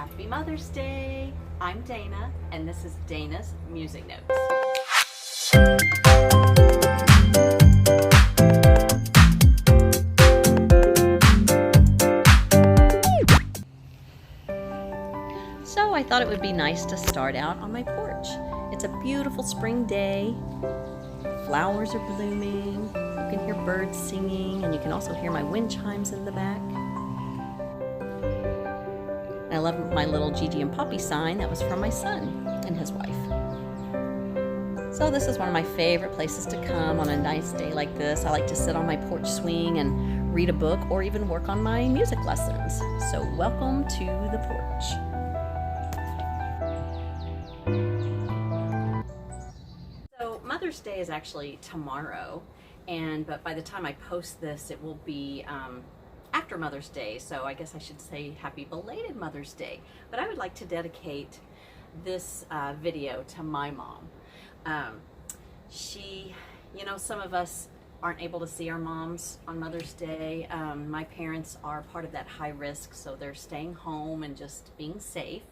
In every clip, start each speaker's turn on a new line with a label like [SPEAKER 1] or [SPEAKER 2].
[SPEAKER 1] Happy Mother's Day! I'm Dayna, and this is Dayna's Music Notes. So I thought it would be nice to start out on my porch. It's a beautiful spring day. Flowers are blooming. You can hear birds singing, and you can also hear my wind chimes in the back. I love my little Gigi and Poppy sign. That was from my son and his wife. So this is one of my favorite places to come on a nice day like this. I like to sit on my porch swing and read a book or even work on my music lessons. So welcome to the porch. So Mother's Day is actually tomorrow, but by the time I post this, it will be after Mother's Day, so I guess I should say happy belated Mother's Day. But I would like to dedicate this video to my mom. Some of us aren't able to see our moms on Mother's Day. My parents are part of that high risk, so they're staying home and just being safe.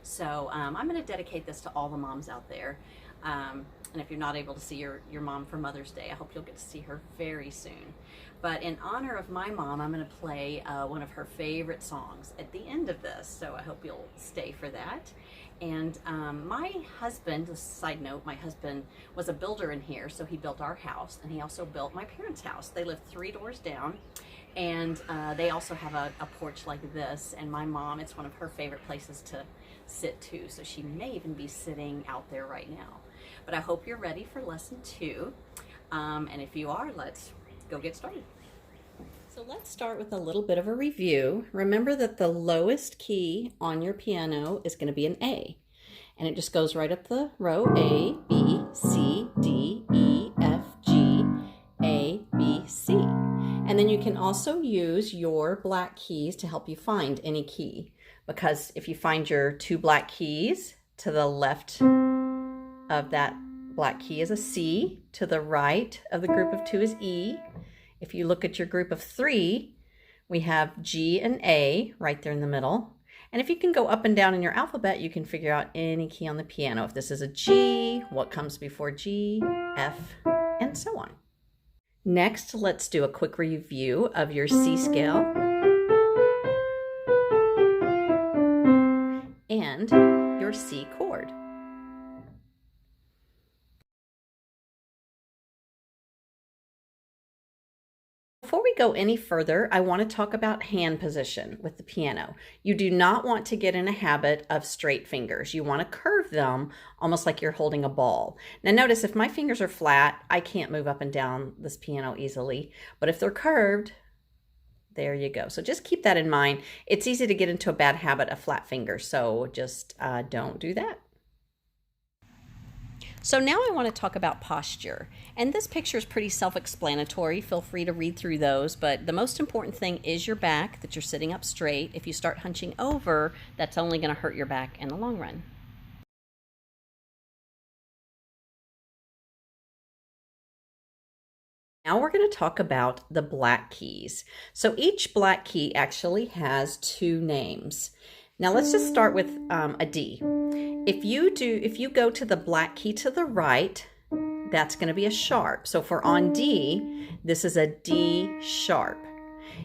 [SPEAKER 1] So I'm going to dedicate this to all the moms out there. And if you're not able to see your mom for Mother's Day, I hope you'll get to see her very soon. But in honor of my mom, I'm going to play one of her favorite songs at the end of this, so I hope you'll stay for that. And my husband, a side note, my husband was a builder in here, so he built our house, and he also built my parents' house. They live 3 doors down, and they also have a porch like this, and my mom, it's one of her favorite places to sit too, so she may even be sitting out there right now. But I hope you're ready for lesson 2, and if you are, let's go get started. So let's start with a little bit of a review. Remember that the lowest key on your piano is going to be an A, and it just goes right up the row: A, B, C, D, E, F, G, A, B, C. And then you can also use your black keys to help you find any key, because if you find your 2 black keys, to the left of that black key is a C, to the right of the group of 2 is E. If you look at your group of 3, we have G and A right there in the middle. And if you can go up and down in your alphabet, you can figure out any key on the piano. If this is a G, what comes before G, F, and so on. Next, let's do a quick review of your C scale and your C chord. Before we go any further, I want to talk about hand position with the piano. You do not want to get in a habit of straight fingers. You want to curve them almost like you're holding a ball. Now notice, if my fingers are flat, I can't move up and down this piano easily. But if they're curved, there you go. So just keep that in mind. It's easy to get into a bad habit of flat fingers, so just don't do that. So now I want to talk about posture, and this picture is pretty self-explanatory. Feel free to read through those, but the most important thing is your back, that you're sitting up straight. If you start hunching over, that's only going to hurt your back in the long run. Now we're going to talk about the black keys. So each black key actually has 2 names. Now let's just start with a D. If you go to the black key to the right, that's going to be a sharp. So for on D, this is a D sharp.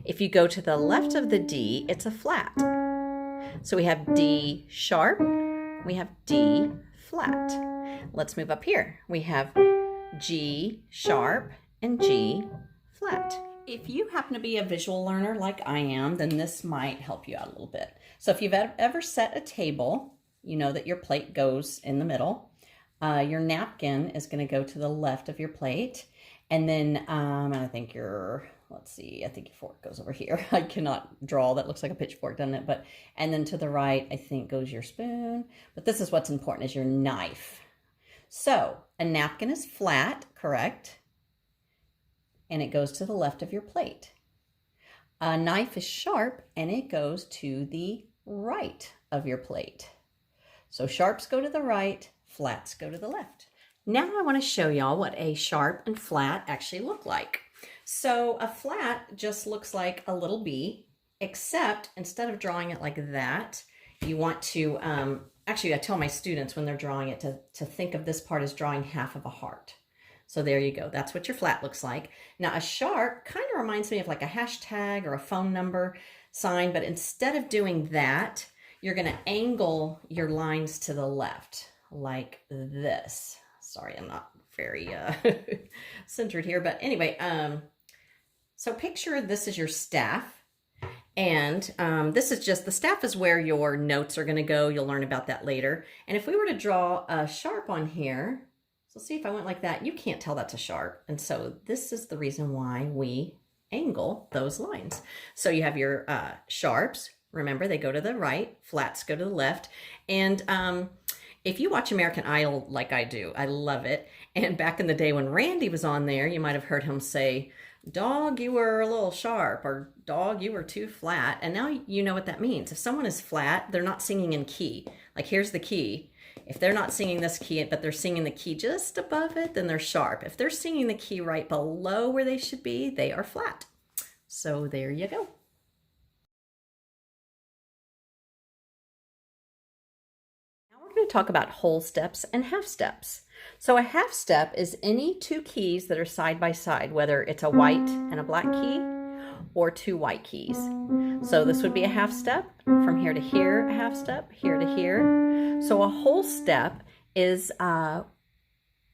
[SPEAKER 1] If you go to the left of the D, it's a flat. So we have D sharp, we have D flat. Let's move up here. We have G sharp and G flat. If you happen to be a visual learner like I am, then this might help you out a little bit. So if you've ever set a table, you know that your plate goes in the middle. Your napkin is going to go to the left of your plate. And then I think let's see, I think your fork goes over here. I cannot draw. That looks like a pitchfork, doesn't it? And then to the right, I think, goes your spoon. But this is what's important, is your knife. So a napkin is flat, correct? And it goes to the left of your plate. A knife is sharp, and it goes to the right of your plate. So sharps go to the right, flats go to the left. Now I want to show y'all what a sharp and flat actually look like. So a flat just looks like a little B, except instead of drawing it like that, you want to, actually I tell my students when they're drawing it to think of this part as drawing half of a heart. So there you go. That's what your flat looks like. Now a sharp kind of reminds me of like a hashtag or a phone number sign, but instead of doing that, you're going to angle your lines to the left like this. Sorry, I'm not very centered here, but anyway, so picture this is your staff. And this is just, the staff is where your notes are going to go. You'll learn about that later. And if we were to draw a sharp on here, so see if I went like that, you can't tell that's a sharp. And so this is the reason why we angle those lines. So you have your sharps. Remember, they go to the right, flats go to the left. And if you watch American Idol like I do, I love it. And back in the day when Randy was on there, you might have heard him say, "Dog, you were a little sharp," or "Dog, you were too flat." And now you know what that means. If someone is flat, they're not singing in key. Like here's the key. If they're not singing this key, but they're singing the key just above it, then they're sharp. If they're singing the key right below where they should be, they are flat. So there you go. Now we're going to talk about whole steps and half steps. So a half step is any two keys that are side by side, whether it's a white and a black key or two white keys. So this would be a half step, from here to here, a half step, here to here. So a whole step is,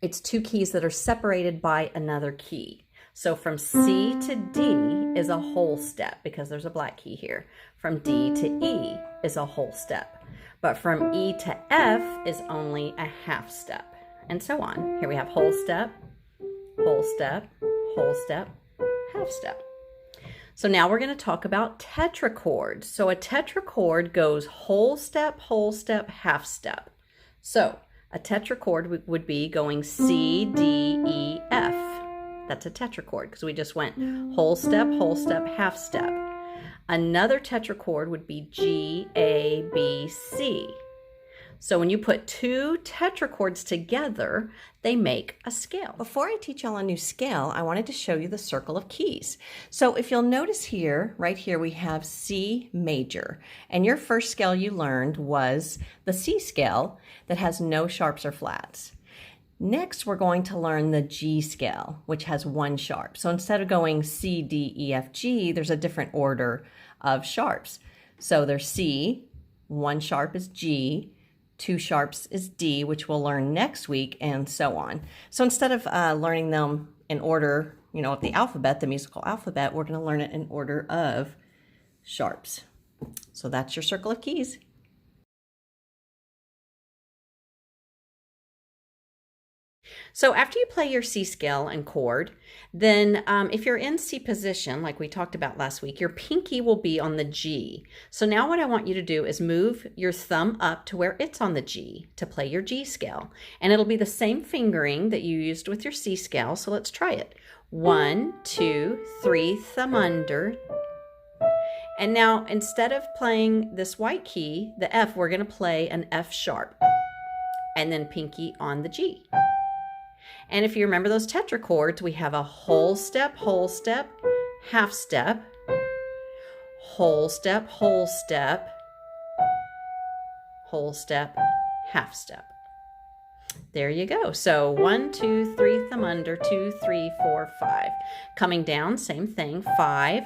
[SPEAKER 1] it's two keys that are separated by another key. So from C to D is a whole step because there's a black key here. From D to E is a whole step. But from E to F is only a half step. And so on. Here we have whole step, whole step, whole step, half step. So now we're going to talk about tetrachords. So a tetrachord goes whole step, half step. So a tetrachord would be going C, D, E, F. That's a tetrachord because we just went whole step, half step. Another tetrachord would be G, A, B, C. So when you put two tetrachords together, they make a scale. Before I teach y'all a new scale, I wanted to show you the circle of keys. So if you'll notice here, right here, we have C major. And your first scale you learned was the C scale that has no sharps or flats. Next, we're going to learn the G scale, which has one sharp. So instead of going C, D, E, F, G, there's a different order of sharps. So there's C, one sharp is G, two sharps is D, which we'll learn next week, and so on. So instead of learning them in order, you know, of the alphabet, the musical alphabet, we're going to learn it in order of sharps. So that's your circle of keys. So after you play your C scale and chord, then if you're in C position, like we talked about last week, your pinky will be on the G. So now what I want you to do is move your thumb up to where it's on the G to play your G scale. And it'll be the same fingering that you used with your C scale. So let's try it. 1, 2, 3, thumb under. And now instead of playing this white key, the F, we're going to play an F sharp. And then pinky on the G. And if you remember those tetrachords, we have a whole step, half step, whole step, whole step, whole step, half step. There you go. So 1, 2, 3, thumb under, 2, 3, 4, 5. Coming down, same thing, 5,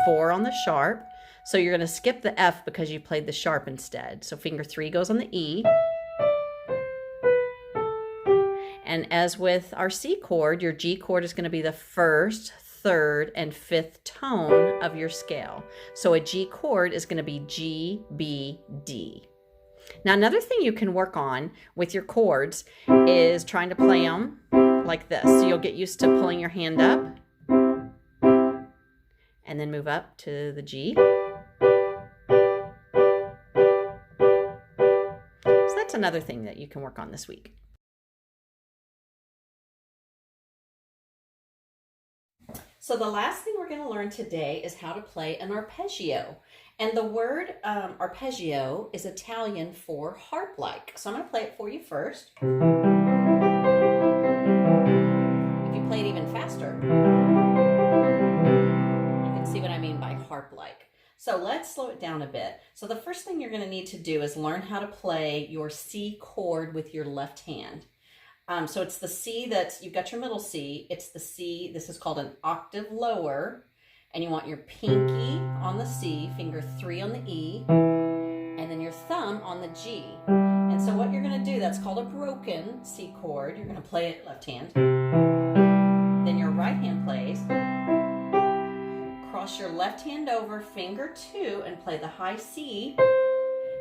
[SPEAKER 1] 4 on the sharp. So you're going to skip the F because you played the sharp instead. So finger 3 goes on the E. And as with our C chord, your G chord is going to be the first, third, and fifth tone of your scale. So a G chord is going to be G, B, D. Now another thing you can work on with your chords is trying to play them like this. So you'll get used to pulling your hand up and then move up to the G. So that's another thing that you can work on this week. So the last thing we're going to learn today is how to play an arpeggio. And the word arpeggio is Italian for harp-like. So I'm going to play it for you first. If you play it even faster, you can see what I mean by harp-like. So let's slow it down a bit. So the first thing you're going to need to do is learn how to play your C chord with your left hand. So it's the C that's, you've got your middle C, it's the C, this is called an octave lower, and you want your pinky on the C, finger 3 on the E, and then your thumb on the G. And so what you're going to do, that's called a broken C chord, you're going to play it left hand. Then your right hand plays. Cross your left hand over, finger 2, and play the high C,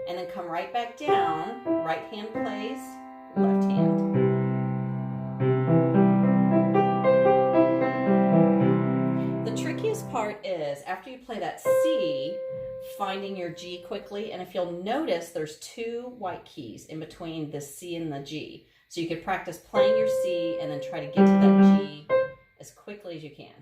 [SPEAKER 1] and then come right back down, right hand plays, left hand. The trickiest part is, after you play that C, finding your G quickly, and if you'll notice, there's 2 white keys in between the C and the G. So you could practice playing your C and then try to get to that G as quickly as you can.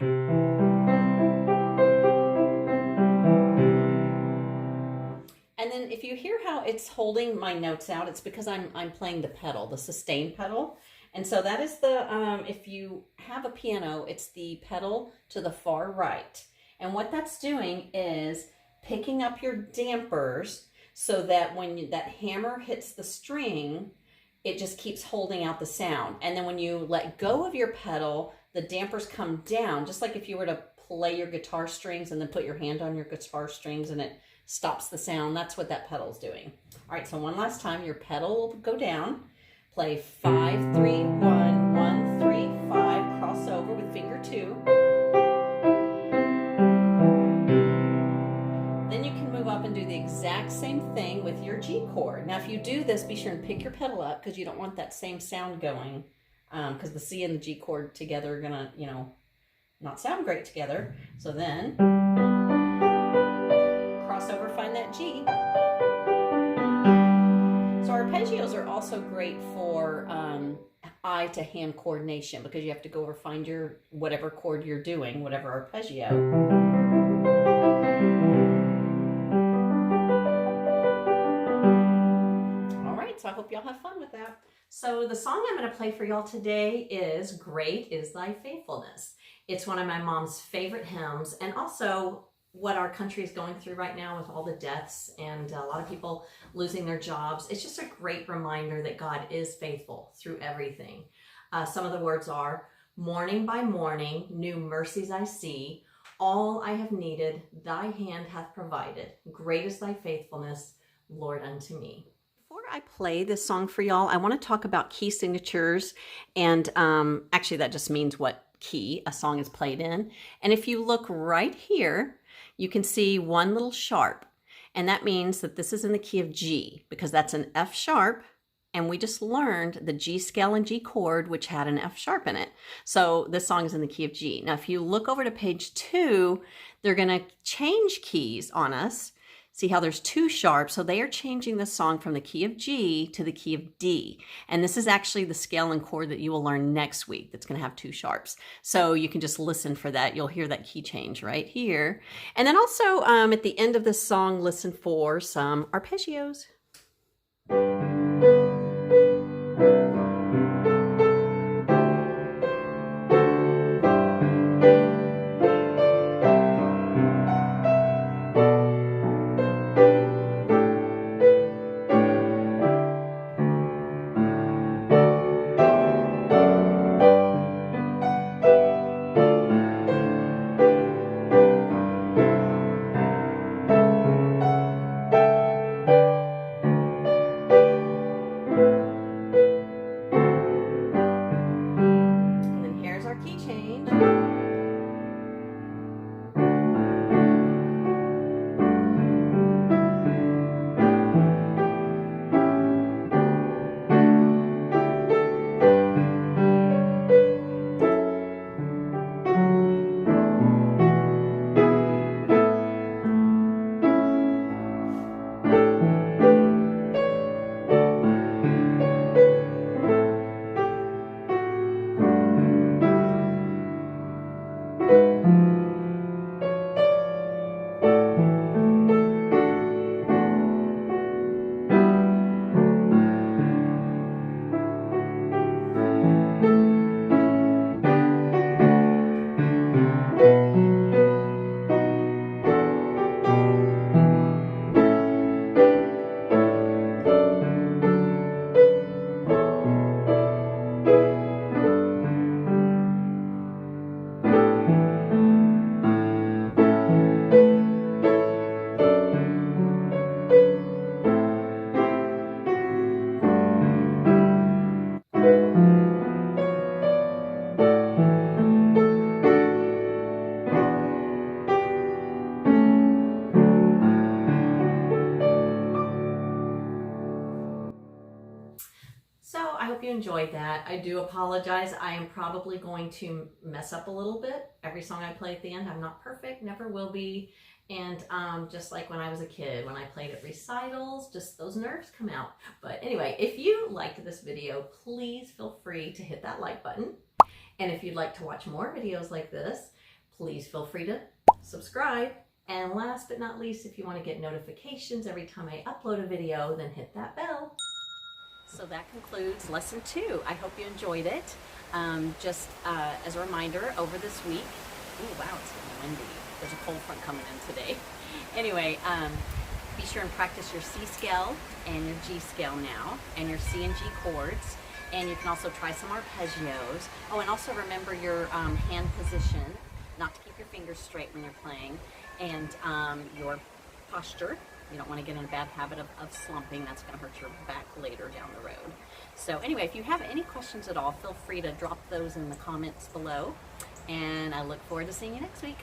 [SPEAKER 1] And then if you hear how it's holding my notes out, it's because I'm playing the pedal, the sustain pedal. And so that is the, if you have a piano, it's the pedal to the far right. And what that's doing is picking up your dampers so that when that hammer hits the string, it just keeps holding out the sound. And then when you let go of your pedal, the dampers come down, just like if you were to play your guitar strings and then put your hand on your guitar strings and it stops the sound. That's what that pedal's doing. All right, so one last time, your pedal will go down. Play 5, 3, 1, 1, 3, 5, cross over with finger 2. Then you can move up and do the exact same thing with your G chord. Now, if you do this, be sure and pick your pedal up because you don't want that same sound going, because the C and the G chord together are gonna, you know, not sound great together. So then, cross over, find that G. So arpeggios are also great for eye to hand coordination because you have to go over find your whatever chord you're doing, whatever arpeggio. All right, so I hope y'all have fun with that. So the song I'm going to play for y'all today is Great Is Thy Faithfulness. It's one of my mom's favorite hymns, and also what our country is going through right now with all the deaths and a lot of people losing their jobs. It's just a great reminder that God is faithful through everything. Some of the words are, morning by morning, new mercies I see. All I have needed, thy hand hath provided. Great is thy faithfulness, Lord, unto me. Before I play this song for y'all, I want to talk about key signatures. And actually, that just means what key a song is played in. And if you look right here, you can see one little sharp, and that means that this is in the key of G because that's an F sharp, and we just learned the G scale and G chord, which had an F sharp in it. So this song is in the key of G. Now, if you look over to page 2, they're going to change keys on us. See how there's 2 sharps, so they are changing the song from the key of G to the key of D. And this is actually the scale and chord that you will learn next week that's going to have 2 sharps. So you can just listen for that. You'll hear that key change right here. And then also at the end of this song, listen for some arpeggios. So I hope you enjoyed that. I do apologize. I am probably going to mess up a little bit. Every song I play at the end, I'm not perfect, never will be. And just like when I was a kid, when I played at recitals, just those nerves come out. But anyway, if you liked this video, please feel free to hit that like button. And if you'd like to watch more videos like this, please feel free to subscribe. And last but not least, if you want to get notifications every time I upload a video, then hit that bell. So that concludes lesson 2. I hope you enjoyed it. Just as a reminder, over this week, ooh, wow, it's getting windy. There's a cold front coming in today. Anyway, be sure and practice your C scale and your G scale now, and your C and G chords. And you can also try some arpeggios. Oh, and also remember your hand position, not to keep your fingers straight when you're playing, and your posture. You don't want to get in a bad habit of slumping. That's going to hurt your back later down the road. So anyway, if you have any questions at all, feel free to drop those in the comments below. And I look forward to seeing you next week.